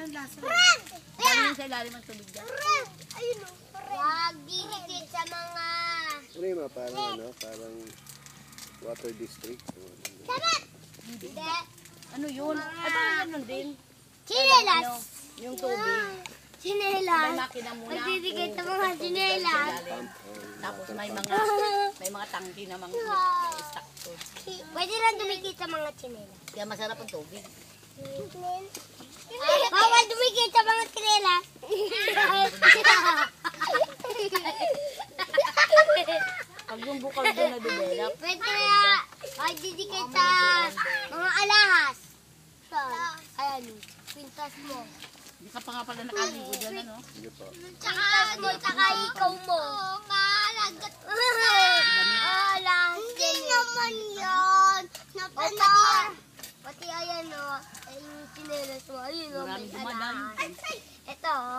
ang lasa. Galing sa ilalim ng tubig dyan. Ayun o. Huwag didikit sa mga... Rima, parang parang water district. Sarap! Hindi. Ano yun? Ay, parang ganun din. Chinelas! Ano, yung tubig. May Chinelas! makina muna. Magdidikit sa mga chinelas. Tapos may mga tangki na mga stock food. Pwede lang dumikit sa mga chinelas. Kaya masarap ang tubig. Bawal dumikit sa mga chinelas. Pag yung bukal doon na develop, Pwede kaya magdidikit sa mga alahas. Ayan, pintas mo. hindi ka pa nga pala nakaligo dyan, ano? Sige po. Pintas mo, tsaka ikaw mo. Malagat. Hindi naman yan. Pati ayan o, yung chinelas mo. Ayun o, Maraming may dumadaan. alahas. Ito o.